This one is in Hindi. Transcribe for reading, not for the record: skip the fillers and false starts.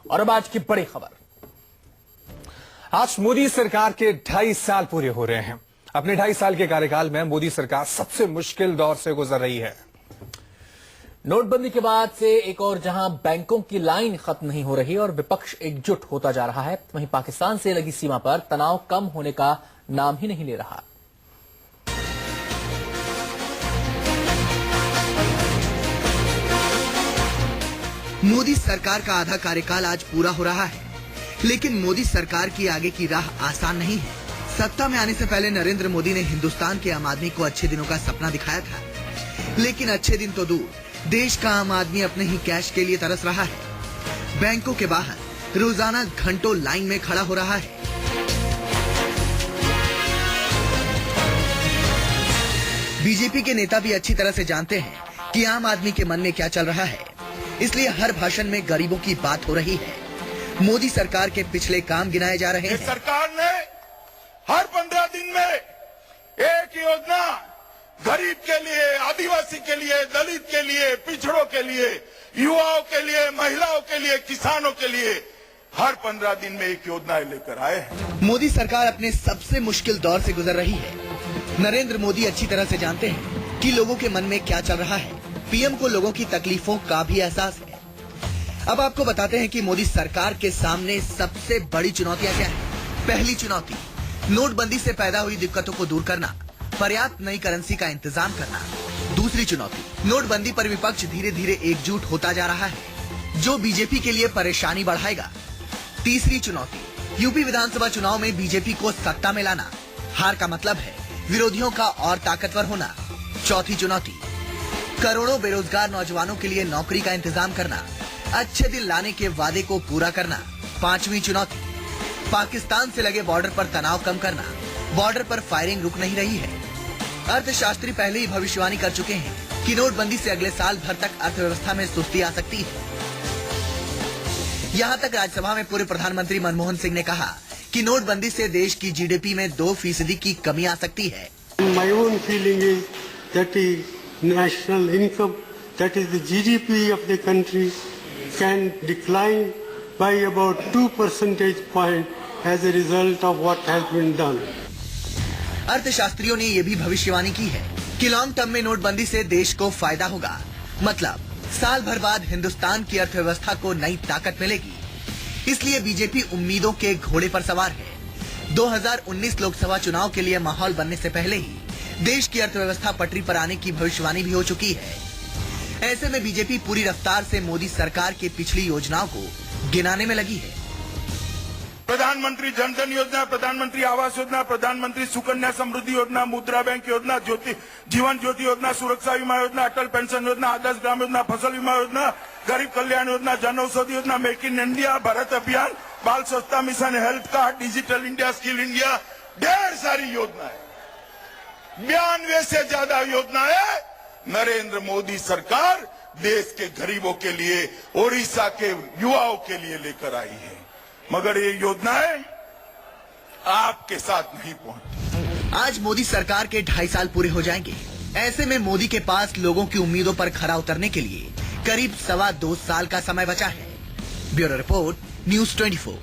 और अब आज की बड़ी खबर। आज मोदी सरकार के 2.5 साल पूरे हो रहे हैं। अपने 2.5 साल के कार्यकाल में मोदी सरकार सबसे मुश्किल दौर से गुजर रही है। नोटबंदी के बाद से एक और जहां बैंकों की लाइन खत्म नहीं हो रही और विपक्ष एकजुट होता जा रहा है, वहीं पाकिस्तान से लगी सीमा पर तनाव कम होने का नाम ही नहीं ले रहा। मोदी सरकार का आधा कार्यकाल आज पूरा हो रहा है, लेकिन मोदी सरकार की आगे की राह आसान नहीं है। सत्ता में आने से पहले नरेंद्र मोदी ने हिंदुस्तान के आम आदमी को अच्छे दिनों का सपना दिखाया था, लेकिन अच्छे दिन तो दूर, देश का आम आदमी अपने ही कैश के लिए तरस रहा है। बैंकों के बाहर रोजाना घंटों लाइन में खड़ा हो रहा है। बीजेपी के नेता भी अच्छी तरह से जानते हैं कि आम आदमी के मन में क्या चल रहा है, इसलिए हर भाषण में गरीबों की बात हो रही है। मोदी सरकार के पिछले काम गिनाए जा रहे हैं। सरकार ने हर 15 दिन में एक योजना गरीब के लिए, आदिवासी के लिए, दलित के लिए, पिछड़ों के लिए, युवाओं के लिए, महिलाओं के लिए, किसानों के लिए हर 15 दिन में एक योजना लेकर आए हैं। मोदी सरकार अपने सबसे मुश्किल दौर से गुजर रही है। नरेंद्र मोदी अच्छी तरह से जानते हैं कि लोगों के मन में क्या चल रहा है। पीएम को लोगों की तकलीफों का भी एहसास है। अब आपको बताते हैं कि मोदी सरकार के सामने सबसे बड़ी चुनौतियां क्या है। पहली चुनौती, नोटबंदी से पैदा हुई दिक्कतों को दूर करना, पर्याप्त नई करेंसी का इंतजाम करना। दूसरी चुनौती, नोटबंदी पर विपक्ष धीरे धीरे एकजुट होता जा रहा है, जो बीजेपी के लिए परेशानी बढ़ाएगा। तीसरी चुनौती, यूपी विधानसभा चुनाव में बीजेपी को सत्ता में लाना। हार का मतलब है विरोधियों का और ताकतवर होना। चौथी चुनौती, करोड़ों बेरोजगार नौजवानों के लिए नौकरी का इंतजाम करना, अच्छे दिन लाने के वादे को पूरा करना। पांचवी चुनौती, पाकिस्तान से लगे बॉर्डर पर तनाव कम करना। बॉर्डर पर फायरिंग रुक नहीं रही है। अर्थशास्त्री पहले ही भविष्यवाणी कर चुके हैं कि नोटबंदी से अगले साल भर तक अर्थव्यवस्था में सुस्ती आ सकती है। यहाँ तक राज्यसभा में पूर्व प्रधानमंत्री मनमोहन सिंह ने कहा कि नोटबंदी से देश की जीडीपी में 2% की कमी आ सकती है। My own feeling is that the national income, that is the GDP of the country, can decline by about 2 percentage point as a result of what has been done. अर्थशास्त्रियों ने ये भी भविष्यवाणी की है कि लॉन्ग टर्म में नोटबंदी से देश को फायदा होगा। मतलब साल भर बाद हिंदुस्तान की अर्थव्यवस्था को नई ताकत मिलेगी। इसलिए बीजेपी उम्मीदों के घोड़े पर सवार है। 2019 लोकसभा चुनाव के लिए माहौल बनने से पहले ही देश की अर्थव्यवस्था पटरी पर आने की भविष्यवाणी भी हो चुकी है। ऐसे में बीजेपी पूरी रफ्तार से मोदी सरकार की पिछली योजनाओं को गिनाने में लगी है। प्रधानमंत्री जन धन योजना, प्रधानमंत्री आवास योजना, प्रधानमंत्री सुकन्या समृद्धि योजना, मुद्रा बैंक योजना, जीवन ज्योति योजना, सुरक्षा बीमा योजना, अटल पेंशन योजना, आदर्श ग्राम योजना, फसल बीमा योजना, गरीब Kalyan Yojana, Jan Aushadhi Yojana, make in India, Bharat अभियान, बाल स्वच्छता mission, health card, digital India, skill India, ढेर सारी योजनाएं, 92 से ज्यादा योजनाएं नरेंद्र मोदी सरकार देश के गरीबों के लिए, ओडिशा के युवाओं के लिए लेकर आई है। मगर ये योजनाएं आपके साथ नहीं पहुंची। आज मोदी सरकार के 2.5 साल पूरे हो जाएंगे। ऐसे में मोदी के पास लोगों की उम्मीदों पर खरा उतरने के लिए करीब 2.25 साल का समय बचा है। Bureau report, news 24।